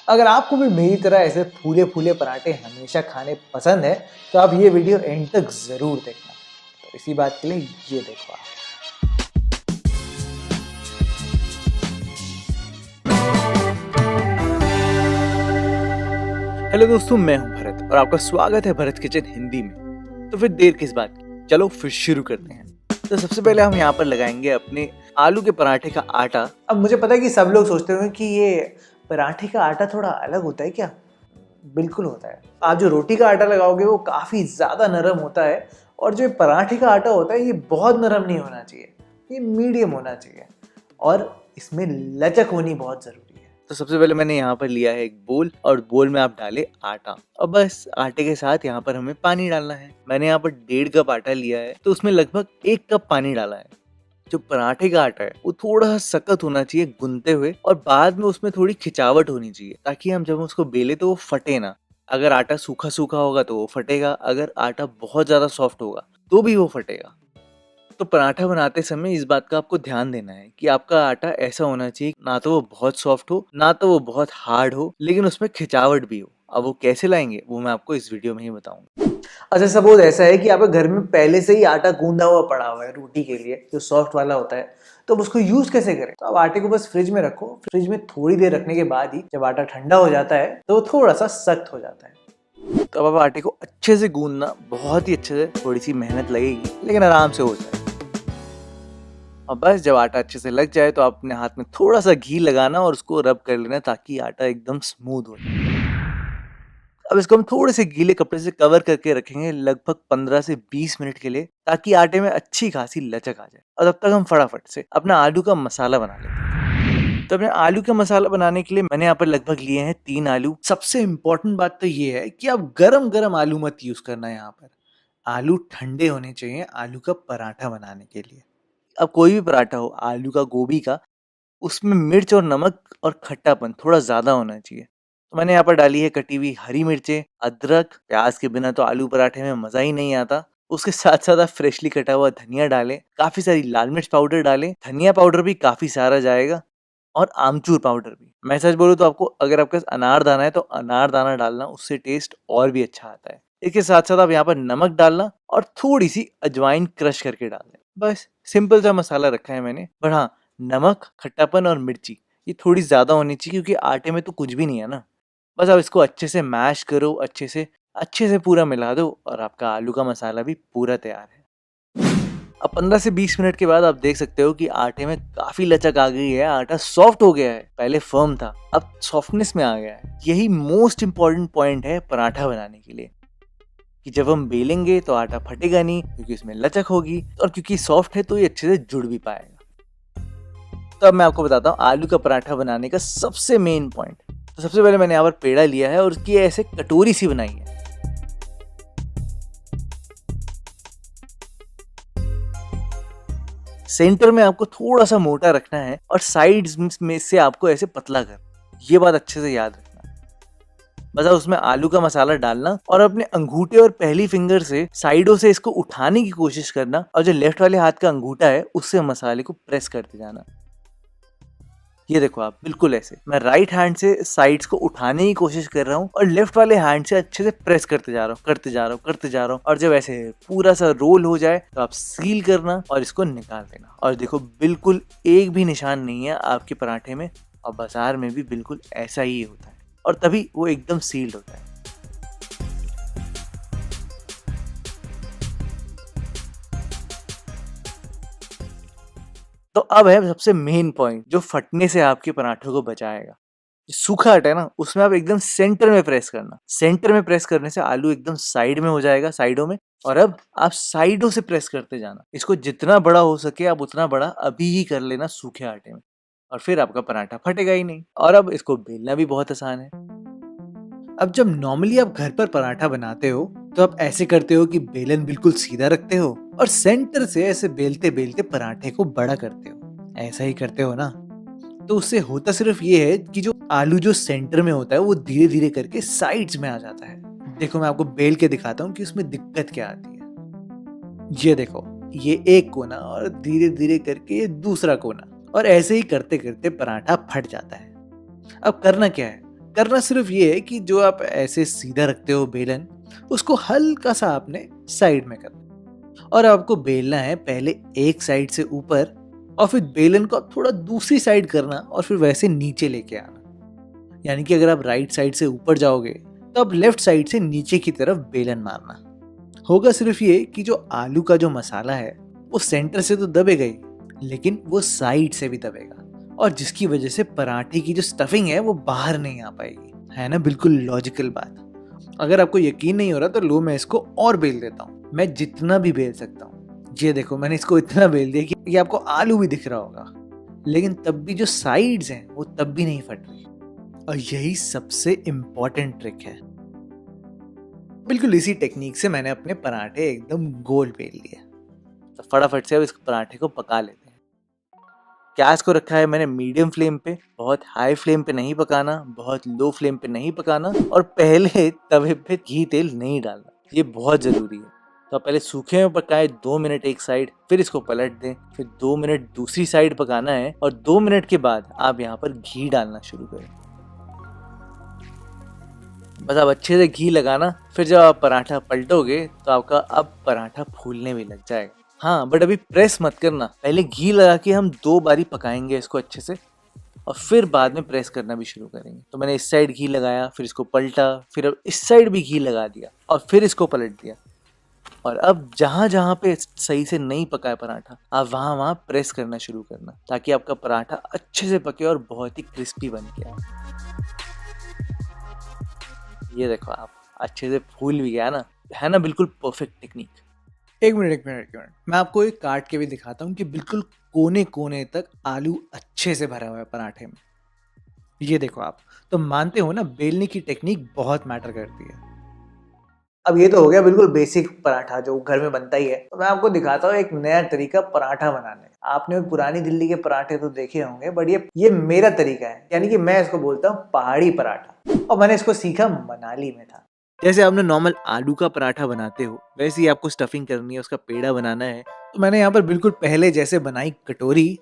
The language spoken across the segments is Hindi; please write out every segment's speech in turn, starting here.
अगर आपको भी मेरी तरह ऐसे फूले फूले पराठे हमेशा खाने पसंद है तो आप ये वीडियो एंड तक ज़रूर देखना। तो इसी बात के लिए ये देखो आप। हेलो दोस्तों, मैं हूं भरत और आपका स्वागत है भरत किचन हिंदी में। तो फिर देर किस बात की, चलो फिर शुरू करते हैं। तो सबसे पहले हम यहाँ पर लगाएंगे अपने आलू के पराठे का आटा। अब मुझे पता है कि सब लोग सोचते होंगे कि ये पराठे का आटा थोड़ा अलग होता है क्या? बिल्कुल होता है। आप जो रोटी का आटा लगाओगे वो काफ़ी ज़्यादा नरम होता है और जो पराठे का आटा होता है ये बहुत नरम नहीं होना चाहिए, ये मीडियम होना चाहिए और इसमें लचक होनी बहुत ज़रूरी है। तो सबसे पहले मैंने यहाँ पर लिया है एक बोल और बोल में आप डाले आटा और बस आटे के साथ यहाँ पर हमें पानी डालना है। मैंने यहाँ पर 1.5 कप आटा लिया है तो उसमें लगभग 1 कप पानी डाला है। जो पराठे का आटा है वो थोड़ा सा सख्त होना चाहिए गूंथते हुए और बाद में उसमें थोड़ी खिंचावट होनी चाहिए ताकि हम जब उसको बेले तो वो फटे ना। अगर आटा सूखा सूखा होगा तो वो फटेगा, अगर आटा बहुत ज्यादा सॉफ्ट होगा तो भी वो फटेगा। तो पराठा बनाते समय इस बात का आपको ध्यान देना है कि आपका आटा ऐसा होना चाहिए ना तो वो बहुत सॉफ्ट हो ना तो वो बहुत हार्ड हो, लेकिन उसमें खिंचावट भी हो। अब वो कैसे लाएंगे वो मैं आपको इस वीडियो में ही बताऊंगा। अच्छा, सपोज ऐसा है कि आपके घर में पहले से ही आटा गूंदा हुआ पड़ा हुआ है रोटी के लिए, जो सॉफ्ट वाला होता है, तो अब उसको यूज कैसे करें? तो अब आटे को बस फ्रिज में रखो। फ्रिज में थोड़ी देर रखने के बाद ही जब आटा ठंडा हो जाता है तो वो थोड़ा सा सख्त हो जाता है। तो अब आटे को अच्छे से गूंदना बहुत ही अच्छे से, थोड़ी सी मेहनत लगेगी लेकिन आराम से हो जाए। और बस जब आटा अच्छे से लग जाए तो आप अपने हाथ में थोड़ा सा घी लगाना और उसको रब कर लेना ताकि आटा एकदम स्मूथ हो जाए। अब इसको हम थोड़े से गीले कपड़े से कवर करके रखेंगे लगभग 15 से 20 मिनट के लिए ताकि आटे में अच्छी खासी लचक आ जाए। और तब तक हम फटाफट से अपना आलू का मसाला बना लेते हैं। तो अपने आलू का मसाला बनाने के लिए मैंने यहाँ पर लगभग लिए हैं 3 आलू। सबसे इम्पोर्टेंट बात तो ये है कि आप गरम गरम आलू मत यूज करना। यहाँ पर आलू ठंडे होने चाहिए आलू का पराठा बनाने के लिए। अब कोई भी पराठा हो, आलू का, गोभी का, उसमें मिर्च और नमक और खट्टापन थोड़ा ज्यादा होना चाहिए। तो मैंने यहाँ पर डाली है कटी हुई हरी मिर्चें, अदरक। प्याज के बिना तो आलू पराठे में मजा ही नहीं आता। उसके साथ साथ आप फ्रेशली कटा हुआ धनिया डालें, काफी सारी लाल मिर्च पाउडर डालें, धनिया पाउडर भी काफी सारा जाएगा और आमचूर पाउडर भी। मैं सच बोलूँ तो आपको, अगर आपके पास अनारदाना है तो अनारदाना डालना, उससे टेस्ट और भी अच्छा आता है। इसके साथ साथ आप यहाँ पर नमक डालना और थोड़ी सी अजवाइन क्रश करके डाल दें। बस सिंपल सा मसाला रखा है मैंने। पर हाँ, नमक, खट्टापन और मिर्ची ये थोड़ी ज्यादा होनी चाहिए क्योंकि आटे में तो कुछ भी नहीं है ना। बस आप इसको अच्छे से मैश करो, अच्छे से पूरा मिला दो और आपका आलू का मसाला भी पूरा तैयार है। अब 15 से 20 मिनट के बाद आप देख सकते हो कि आटे में काफी लचक आ गई है, आटा सॉफ्ट हो गया है। पहले फर्म था, अब सॉफ्टनेस में आ गया है। यही मोस्ट इम्पोर्टेंट पॉइंट है पराठा बनाने के लिए कि जब हम बेलेंगे तो आटा फटेगा नहीं क्योंकि इसमें लचक होगी और क्योंकि सॉफ्ट है तो ये अच्छे से जुड़ भी पाएगा। तो अब मैं आपको बताता हूँ आलू का पराठा बनाने का सबसे मेन पॉइंट। तो सबसे पहले मैंने यहाँ पर पेड़ा लिया है और उसकी ऐसे कटोरी सी बनाई है। सेंटर में आपको थोड़ा सा मोटा रखना है और साइड्स में से आपको ऐसे पतला करना। ये बात अच्छे से याद रखना। बस आप उसमें आलू का मसाला डालना और अपने अंगूठे और पहली फिंगर से साइडों से इसको उठाने की कोशिश करना और जो लेफ्ट वाले हाथ का अंगूठा है उससे मसाले को प्रेस करते जाना। ये देखो आप, बिल्कुल ऐसे। मैं राइट हैंड से साइड्स को उठाने की कोशिश कर रहा हूँ और लेफ्ट वाले हैंड से अच्छे से प्रेस करते जा रहा हूँ और जब ऐसे पूरा सा रोल हो जाए तो आप सील करना और इसको निकाल देना। और देखो, बिल्कुल एक भी निशान नहीं है आपके पराठे में और बाजार में भी बिल्कुल ऐसा ही होता है और तभी वो एकदम सील्ड होता है। तो अब है सबसे मेन पॉइंट जो फटने से आपके पराठों को बचाएगा। सूखा आटा है ना, उसमें आप एकदम सेंटर में प्रेस करना। सेंटर में प्रेस करने से आलू एकदम साइड में हो जाएगा, साइडों में। और अब आप साइडों से प्रेस करते जाना। इसको जितना बड़ा हो सके आप उतना बड़ा अभी ही कर लेना सूखे आटे में और फिर आपका पराठा फटेगा ही नहीं। और अब इसको बेलना भी बहुत आसान है। अब जब नॉर्मली आप घर पर पराठा बनाते हो तो आप ऐसे करते हो कि बेलन बिल्कुल सीधा रखते हो और सेंटर से ऐसे बेलते बेलते पराठे को बड़ा करते हो। ऐसा ही करते हो ना? तो उससे होता सिर्फ ये है कि जो आलू जो सेंटर में होता है वो धीरे धीरे करके साइड्स में आ जाता है। देखो, मैं आपको बेल के दिखाता हूँ कि उसमें दिक्कत क्या आती है। ये देखो, ये एक कोना और धीरे धीरे करके ये दूसरा कोना और ऐसे ही करते करते पराठा फट जाता है। अब करना क्या है, करना सिर्फ ये है कि जो आप ऐसे सीधा रखते हो बेलन, उसको हल्का सा आपने साइड में करना और आपको बेलना है पहले एक साइड से ऊपर और फिर बेलन को आप थोड़ा दूसरी साइड करना और फिर वैसे नीचे लेके आना। यानी कि अगर आप राइट साइड से ऊपर जाओगे तो आप लेफ्ट साइड से नीचे की तरफ बेलन मारना। होगा सिर्फ ये कि जो आलू का जो मसाला है वो सेंटर से तो दबेगा ही, लेकिन वो साइड से भी दबेगा और जिसकी वजह से पराठे की जो स्टफिंग है वो बाहर नहीं आ पाएगी। है ना बिल्कुल लॉजिकल बात। अगर आपको यकीन नहीं हो रहा तो लो मैं इसको और बेल देता हूँ। मैं जितना भी बेल सकता हूँ। ये देखो मैंने इसको इतना बेल दिया कि ये आपको आलू भी दिख रहा होगा, लेकिन तब भी जो साइड्स हैं वो तब भी नहीं फट रही। और यही सबसे इम्पोर्टेंट ट्रिक है। बिल्कुल इसी टेक्निक से मैंने अपने पराठे एकदम गोल बेल लिए। तो फटाफट से अब इस पराठे को पका लेते हैं। गैस को रखा है मैंने मीडियम फ्लेम पे, बहुत हाई फ्लेम पे नहीं पकाना, बहुत लो फ्लेम पे नहीं पकाना और पहले तवे पे घी तेल नहीं डालना, ये बहुत जरूरी है। तो पहले सूखे में पकाए 2 मिनट एक साइड, फिर इसको पलट दें, फिर 2 मिनट दूसरी साइड पकाना है और 2 मिनट के बाद आप यहाँ पर घी डालना शुरू करें। बस आप अच्छे से घी लगाना, फिर जब आप पराठा पलटोगे तो आपका अब पराठा फूलने भी लग जाएगा। हाँ बट अभी प्रेस मत करना, पहले घी लगा के हम 2 बारी पकाएंगे इसको अच्छे से और फिर बाद में प्रेस करना भी शुरू करेंगे। तो मैंने इस साइड घी लगाया, फिर इसको पलटा, फिर अब इस साइड भी घी लगा दिया और फिर इसको पलट दिया। और अब जहाँ जहाँ पे सही से नहीं पका है पराठा, आप वहाँ वहाँ प्रेस करना शुरू करना ताकि आपका पराठा अच्छे से पके और बहुत ही क्रिस्पी बन के आए। ये देखो आप अच्छे से फूल भी गया ना, है ना बिल्कुल परफेक्ट टेक्निक। एक मिनट मैं आपको एक काट के भी दिखाता हूँ कि बिल्कुल कोने कोने तक आलू अच्छे से भरा हुआ है पराठे में। ये देखो आप, तो मानते हो ना बेलने की टेक्निक बहुत मैटर करती है। अब ये तो हो गया बिल्कुल बेसिक पराठा जो घर में बनता ही है। तो मैं आपको दिखाता हूँ एक नया तरीका पराठा बनाने का। आपने पुरानी दिल्ली के पराठे तो देखे होंगे, बट ये मेरा तरीका है, यानी कि मैं इसको बोलता हूँ पहाड़ी पराठा और मैंने इसको सीखा मनाली में था। जैसे आपने नॉर्मल आलू का पराठा बनाते हो वैसे ही आपको स्टफिंग करनी है, उसका पेड़ा बनाना है। तो मैंने यहाँ पर बिल्कुल पहले जैसे बनाई कटोरी,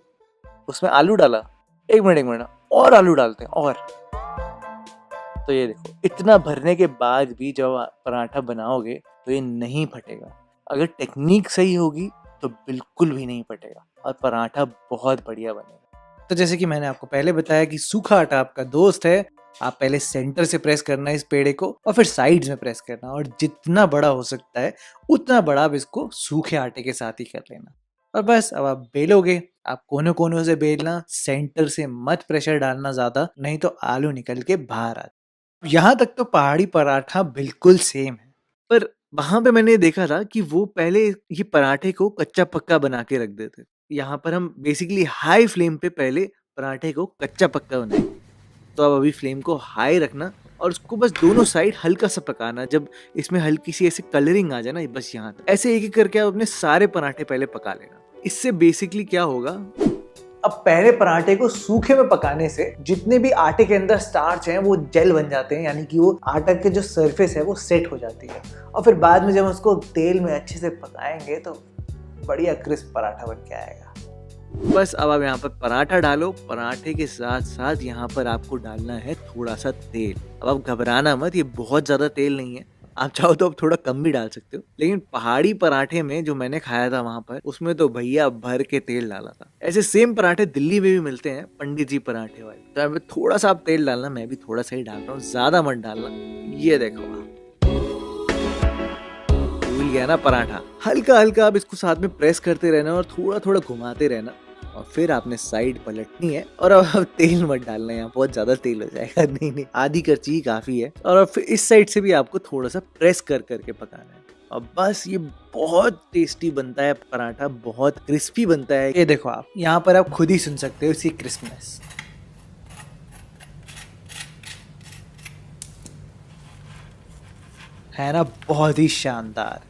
उसमें आलू डाला। एक मिनट और आलू डालते हैं और तो ये देखो इतना भरने के बाद भी जब पराठा बनाओगे तो ये नहीं फटेगा। अगर टेक्निक सही होगी तो बिल्कुल भी नहीं फटेगा और पराठा बहुत बढ़िया बनेगा। तो जैसे कि मैंने आपको पहले बताया कि सूखा आटा आपका दोस्त है। आप पहले सेंटर से प्रेस करना इस पेड़े को और फिर साइड्स में प्रेस करना और जितना बड़ा हो सकता है उतना बड़ा आप इसको सूखे आटे के साथ ही कर लेना। और बस अब आप बेलोगे, आप कोने कोने से बेलना, सेंटर से मत प्रेशर डालना ज्यादा, नहीं तो आलू निकल के बाहर आ। यहाँ तक तो पहाड़ी पराठा बिल्कुल सेम है, पर वहां पे मैंने देखा था कि वो पहले ये पराठे को कच्चा पक्का बना के रख देते। यहाँ पर हम बेसिकली हाई फ्लेम पे पहले पराठे को कच्चा पक्का बनाएंगे। तो अब अभी फ्लेम को हाई रखना और उसको बस दोनों साइड हल्का सा पकाना। जब इसमें हल्की सी ऐसे कलरिंग आ जाए ना, बस यहाँ तक ऐसे एक एक करके आप अपने सारे पराठे पहले पका लेना। इससे बेसिकली क्या होगा, अब पहले पराठे को सूखे में पकाने से जितने भी आटे के अंदर स्टार्च हैं वो जेल बन जाते हैं, यानी कि वो आटा के जो सरफेस है वो सेट हो जाती है और फिर बाद में जब उसको तेल में अच्छे से पकाएंगे तो बढ़िया क्रिस्प पराठा बन के आएगा। बस अब आप यहाँ पर पराठा डालो, पराठे के साथ साथ यहाँ पर आपको डालना है थोड़ा सा तेल। अब आप घबराना मत, ये बहुत ज्यादा तेल नहीं है, आप चाहो तो आप थोड़ा कम भी डाल सकते हो, लेकिन पहाड़ी पराठे में जो मैंने खाया था वहां पर उसमें तो भैया भर के तेल डाला था। ऐसे सेम पराठे दिल्ली में भी मिलते हैं, पंडित जी पराठे वाले। तो यहाँ पे थोड़ा सा आप तेल डालना, मैं भी थोड़ा सा ही डाल रहा हूँ, ज्यादा मत डालना। ये देखो आप भूल गया ना पराठा। हल्का हल्का आप इसको साथ में प्रेस करते रहना और थोड़ा थोड़ा घुमाते रहना और फिर आपने साइड पलटनी है। और अब तेल मत डालना, यहाँ बहुत ज्यादा तेल हो जाएगा। नहीं आधी करछी ही काफी है। और अब फिर इस साइड से भी आपको थोड़ा सा प्रेस कर करके पकाना है और बस ये बहुत टेस्टी बनता है पराठा, बहुत क्रिस्पी बनता है। ये देखो आप यहाँ पर आप खुद ही सुन सकते हो इसकी क्रिस्पनेस। है ना बहुत ही शानदार।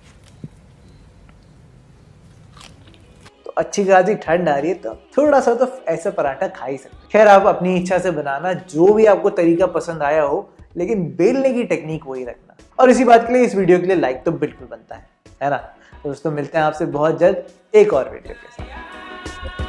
तो अच्छी खासी ठंड आ रही है तो थोड़ा सा तो ऐसा पराठा खा ही सकते। खैर आप अपनी इच्छा से बनाना, जो भी आपको तरीका पसंद आया हो, लेकिन बेलने की टेक्निक वही रखना। और इसी बात के लिए इस वीडियो के लिए लाइक तो बिल्कुल बनता है ना। दोस्तों मिलते हैं आपसे बहुत जल्द एक और वीडियो के साथ।